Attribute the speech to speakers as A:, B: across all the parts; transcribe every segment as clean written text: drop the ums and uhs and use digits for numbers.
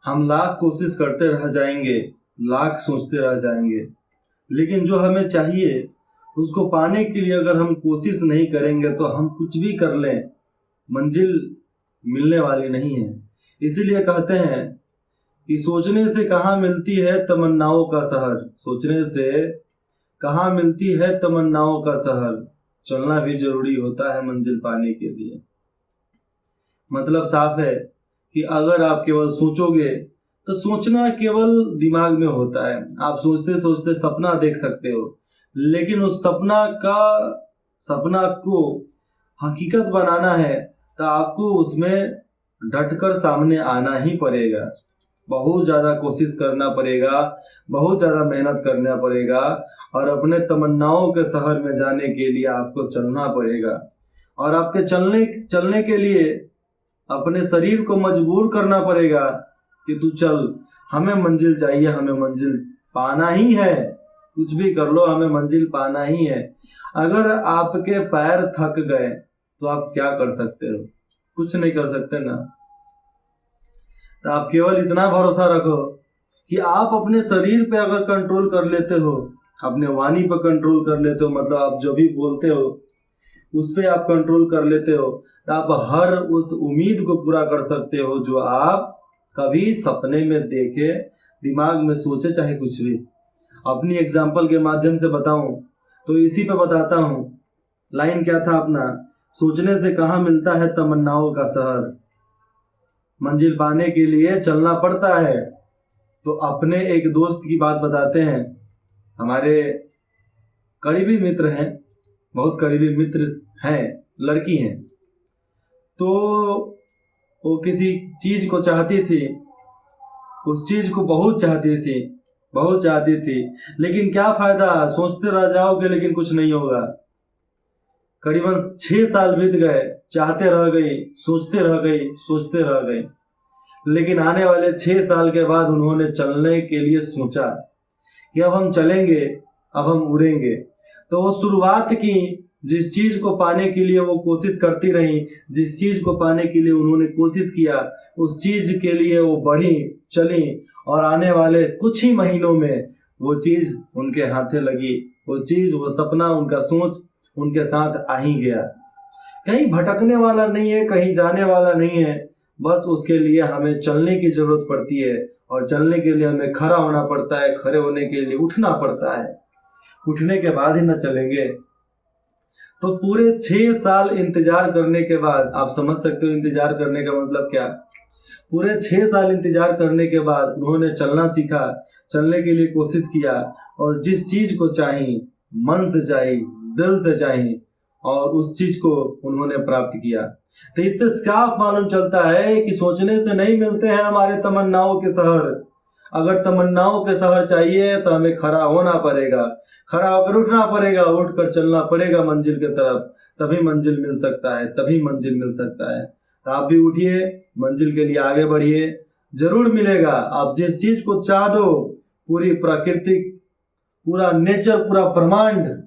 A: हम लाख कोशिश करते रह जाएंगे, लाख सोचते रह जाएंगे, लेकिन जो हमें चाहिए उसको पाने के लिए अगर हम कोशिश नहीं करेंगे तो हम कुछ भी कर लें, मंजिल मिलने वाली नहीं है। इसीलिए कहते हैं कि सोचने से कहाँ मिलती है तमन्नाओं का शहर, सोचने से कहाँ मिलती है तमन्नाओं का शहर, चलना भी जरूरी होता है मंजिल पाने के लिए। मतलब साफ है कि अगर आप केवल सोचोगे तो सोचना केवल दिमाग में होता है, आप सोचते सोचते सपना देख सकते हो, लेकिन उस सपना को हकीकत बनाना है तो आपको उसमें डटकर सामने आना ही पड़ेगा। बहुत ज़्यादा कोशिश करना पड़ेगा, बहुत ज़्यादा मेहनत करना पड़ेगा और अपने तमन्नाओं के शहर में जाने के लिए आपको चलना पड़ेगा। और आपके चलने के लिए अपने शरीर को मजबूर करना पड़ेगा कि तू चल, हमें मंजिल चाहिए, हमें मंजिल पाना ही है, कुछ भी कर लो, हमें मंजिल पाना ही है। अगर आपके पैर थक गए तो आप क्या कर सकते हो? कुछ नहीं कर सकते ना। तो आप केवल इतना भरोसा रखो कि आप अपने शरीर पे अगर कंट्रोल कर लेते हो, अपने वाणी पर कंट्रोल कर लेते हो, मतलब आप जो भी बोलते हो उस पे आप कंट्रोल कर लेते हो, तो आप हर उस उम्मीद को पूरा कर सकते हो जो आप कभी सपने में देखे, दिमाग में सोचे, चाहे कुछ भी। अपनी एग्जाम्पल के माध्यम से बताऊं तो इसी पे बताता हूं। लाइन क्या था अपना, सोचने से कहाँ मिलता है तमन्नाओं का शहर, मंजिल पाने के लिए चलना पड़ता है। तो अपने एक दोस्त की बात बताते हैं, हमारे करीबी मित्र हैं, बहुत करीबी मित्र हैं, लड़की हैं। तो वो किसी चीज को चाहती थी, उस चीज को बहुत चाहती थी, लेकिन क्या फायदा, सोचते रह जाओगे लेकिन कुछ नहीं होगा। करीबन 6 साल बीत गए, चाहते रह गई, सोचते रह गई, लेकिन आने वाले 6 साल के बाद उन्होंने चलने के लिए सोचा कि अब हम चलेंगे, अब हम उड़ेंगे। तो वो शुरुआत की, जिस चीज को पाने के लिए वो कोशिश करती रही, जिस चीज को पाने के लिए उन्होंने कोशिश किया, उस चीज के लिए वो बढ़ी, चली, और आने वाले कुछ ही महीनों में वो चीज उनके हाथे लगी, वो चीज, वो सपना, उनका सोच उनके साथ आ ही गया। कहीं भटकने वाला नहीं है, कहीं जाने वाला नहीं है, बस उसके लिए हमें चलने की जरूरत पड़ती है, और चलने के लिए हमें खड़ा होना पड़ता है, खड़े होने के लिए उठना पड़ता है, उठने के बाद ही न चलेंगे। तो पूरे 6 साल इंतजार करने के बाद, आप समझ सकते हो इंतजार करने का मतलब क्या। पूरे 6 साल इंतजार करने के बाद उन्होंने चलना सीखा, चलने के लिए कोशिश किया, और जिस चीज को चाही, मन से चाही, दिल से चाही, और उस चीज को उन्होंने प्राप्त किया। तो इससे साफ मालूम चलता है कि सोचने से नहीं मिलते हैं हमारे तमन्नाओं के शहर। अगर तमन्नाओं के शहर चाहिए तो हमें खड़ा होना पड़ेगा, खड़ा होकर उठना पड़ेगा, उठकर चलना पड़ेगा मंजिल की तरफ, तभी मंजिल मिल सकता है, तभी मंजिल मिल सकता है। तो आप भी उठिए, मंजिल के लिए आगे बढ़िए, जरूर मिलेगा। आप जिस चीज को चाह दो, पूरी प्रकृति, पूरा नेचर, पूरा ब्रह्मांड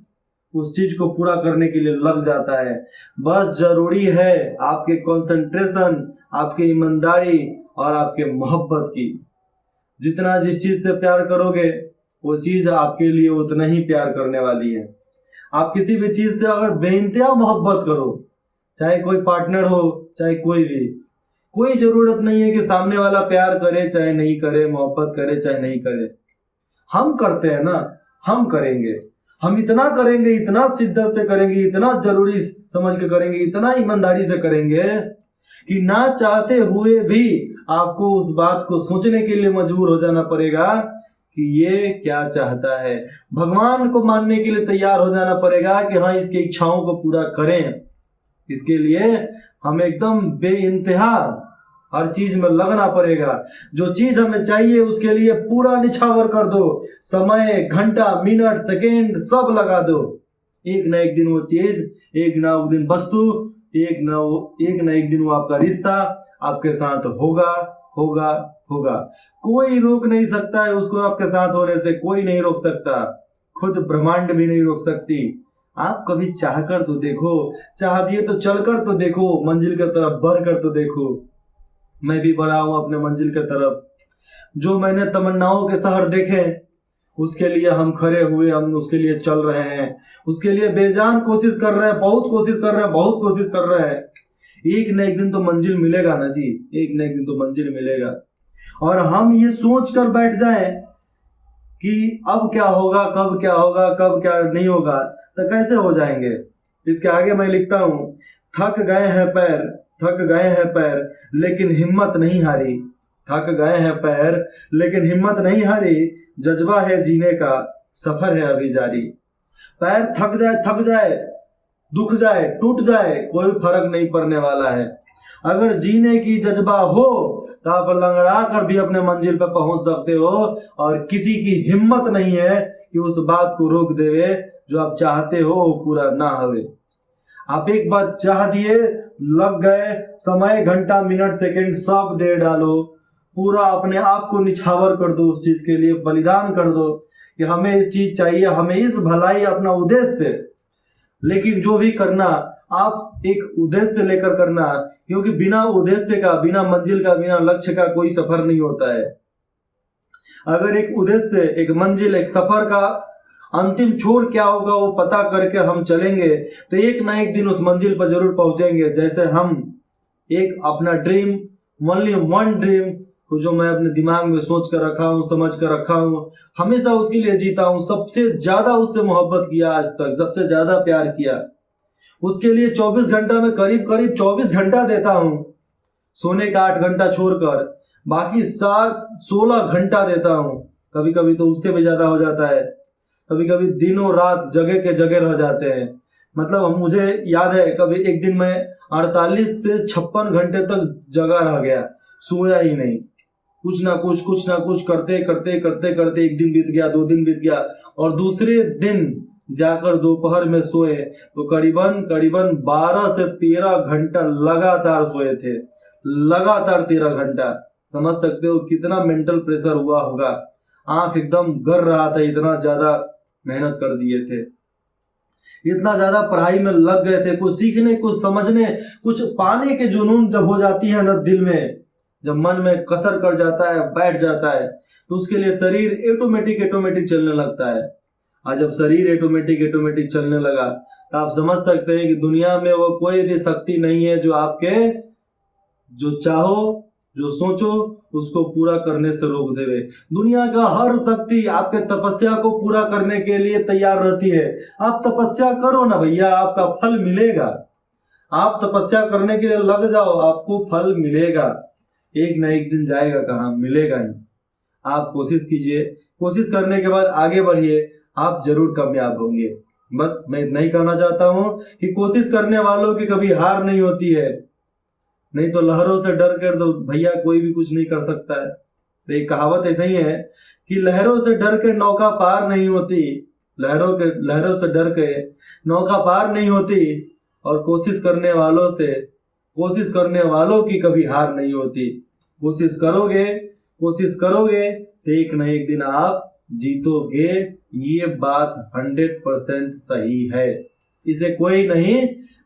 A: उस चीज को पूरा करने के लिए लग जाता है। बस जरूरी है आपके कंसंट्रेशन, आपकी ईमानदारी और आपके मोहब्बत की। जितना जिस चीज से प्यार करोगे वो चीज आपके लिए उतना ही प्यार करने वाली है। आप किसी भी चीज से अगर बेइंतहा मोहब्बत करो, चाहे कोई पार्टनर हो, चाहे कोई भी, कोई जरूरत नहीं है कि सामने वाला प्यार करे चाहे नहीं करे, मोहब्बत करे चाहे नहीं करे। हम करते हैं ना, हम करेंगे, हम इतना करेंगे, इतना शिद्दत से करेंगे, इतना जरूरी समझ के करेंगे, इतना ईमानदारी से करेंगे कि ना चाहते हुए भी आपको उस बात को सोचने के लिए मजबूर हो जाना पड़ेगा कि ये क्या चाहता है। भगवान को मानने के लिए तैयार हो जाना पड़ेगा कि हाँ, इसकी इच्छाओं को पूरा करें। इसके लिए हमें एकदम बेइंतहा हर चीज में लगना पड़ेगा। जो चीज हमें चाहिए उसके लिए पूरा निछावर कर दो, समय, घंटा, मिनट, सेकेंड सब लगा दो। एक ना एक दिन वो चीज, एक ना एक दिन वस्तु, एक ना एक दिन वो आपका रिश्ता आपके साथ होगा होगा होगा। कोई रोक नहीं सकता है उसको, आपके साथ होने से कोई नहीं रोक सकता, खुद ब्रह्मांड भी नहीं रोक सकती। आप कभी चाह कर तो देखो, चाह दिए तो चल कर तो देखो, मंजिल की तरफ बढ़ कर तो देखो। मैं भी बढ़ा हूं अपने मंजिल की तरफ, जो मैंने तमन्नाओं के शहर देखे उसके लिए हम खड़े हुए, हम उसके लिए चल रहे हैं, उसके लिए बेजान कोशिश कर रहे हैं, बहुत कोशिश कर रहे हैं, बहुत कोशिश कर रहे हैं। एक न एक दिन तो मंजिल मिलेगा ना जी, एक न एक दिन तो मंजिल मिलेगा। और हम ये सोच कर बैठ जाएं कि अब क्या होगा, कब क्या होगा, कब क्या नहीं होगा, तो कैसे हो जाएंगे। इसके आगे मैं लिखता हूं, थक गए हैं पैर, थक गए हैं पैर, लेकिन हिम्मत नहीं हारी। थक गए हैं पैर लेकिन हिम्मत नहीं हारी, जज्बा है जीने का, सफर है अभी जारी। पैर थक जाए, थक जाए, दुख जाए, टूट जाए, कोई फर्क नहीं पड़ने वाला है। अगर जीने की जज्बा हो तो आप लंगड़ा कर भी अपने मंजिल पर पहुंच सकते हो, और किसी की हिम्मत नहीं है कि उस बात को रोक देवे जो आप चाहते हो पूरा ना होवे। आप एक बार चाह दिए, लग गए, समय घंटा मिनट सेकंड सब दे डालो, पूरा अपने आप को निछावर कर दो, उस चीज के लिए बलिदान कर दो कि हमें इस चीज चाहिए, हमें इस भलाई, अपना उद्देश्य। लेकिन जो भी करना आप एक उद्देश्य लेकर करना, क्योंकि बिना उद्देश्य का, बिना मंजिल का, बिना लक्ष्य का कोई सफर नहीं होता है। अगर एक उद्देश्य, एक मंजिल, एक सफर का अंतिम छोर क्या होगा वो पता करके हम चलेंगे तो एक ना एक दिन उस मंजिल पर जरूर पहुंचेंगे। जैसे हम एक अपना ड्रीम, ओनली वन ड्रीम जो मैं अपने दिमाग में सोच कर रखा हूँ, समझ कर रखा हूँ, हमेशा उसके लिए जीता हूँ, सबसे ज्यादा उससे मोहब्बत किया आज तक, सबसे ज्यादा प्यार किया उसके लिए। 24 घंटा में करीब करीब 24 घंटा देता हूँ, सोने का 8 घंटा छोड़कर बाकी 16 घंटा देता हूँ। कभी कभी तो उससे भी ज्यादा हो जाता है, कभी कभी दिनों रात जगह के जगह रह जाते हैं। मतलब मुझे याद है कभी एक दिन मैं 48 से 56 घंटे तक जगा रह गया, सोया ही नहीं, कुछ ना कुछ करते करते करते करते एक दिन बीत गया, 2 दिन बीत गया, और दूसरे दिन जाकर दोपहर में सोए तो करीबन 12 से 13 घंटा लगातार सोए थे, लगातार 13 घंटा। समझ सकते हो कितना मेंटल प्रेशर हुआ होगा, आंख एकदम गर रहा था, इतना ज्यादा मेहनत कर दिए थे, इतना ज्यादा पढ़ाई में लग गए थे, कुछ सीखने, कुछ समझने, कुछ पाने के जुनून जब हो जाती है ना दिल में, जब मन में कसर कर जाता है, बैठ जाता है, तो उसके लिए शरीर ऑटोमेटिक चलने लगता है। और जब शरीर ऑटोमेटिक चलने लगा तो आप समझ सकते हैं कि दुनिया में वो कोई भी शक्ति नहीं है जो आपके जो चाहो, जो सोचो उसको पूरा करने से रोक देवे। दुनिया का हर शक्ति आपके तपस्या को पूरा करने के लिए तैयार रहती है। आप तपस्या करो ना भैया, आपका फल मिलेगा। आप तपस्या करने के लिए लग जाओ, आपको फल मिलेगा, एक न एक दिन जाएगा, कहाँ मिलेगा ही। आप कोशिश कीजिए, कोशिश करने के बाद आगे बढ़िए, आप जरूर कामयाब होंगे। बस मैं इतना ही कहना चाहता हूँ कि कोशिश करने वालों की कभी हार नहीं होती है, नहीं तो लहरों से डर कर तो भैया कोई भी कुछ नहीं कर सकता है। तो एक कहावत ऐसा ही है कि लहरों से डर के नौका पार नहीं होती, लहरों से डर के नौका पार नहीं होती, और कोशिश करने वालों की कभी हार नहीं होती। कोशिश करोगे तो एक न एक दिन आप जीतोगे, ये बात 100% सही है, इसे कोई नहीं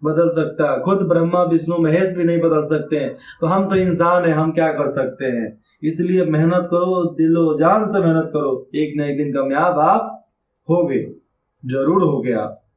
A: बदल सकता, खुद ब्रह्मा विष्णु महेश भी नहीं बदल सकते हैं, तो हम तो इंसान हैं, हम क्या कर सकते हैं। इसलिए मेहनत करो, दिलो जान से मेहनत करो, एक न एक दिन कामयाब आप होगे, जरूर होगे आप।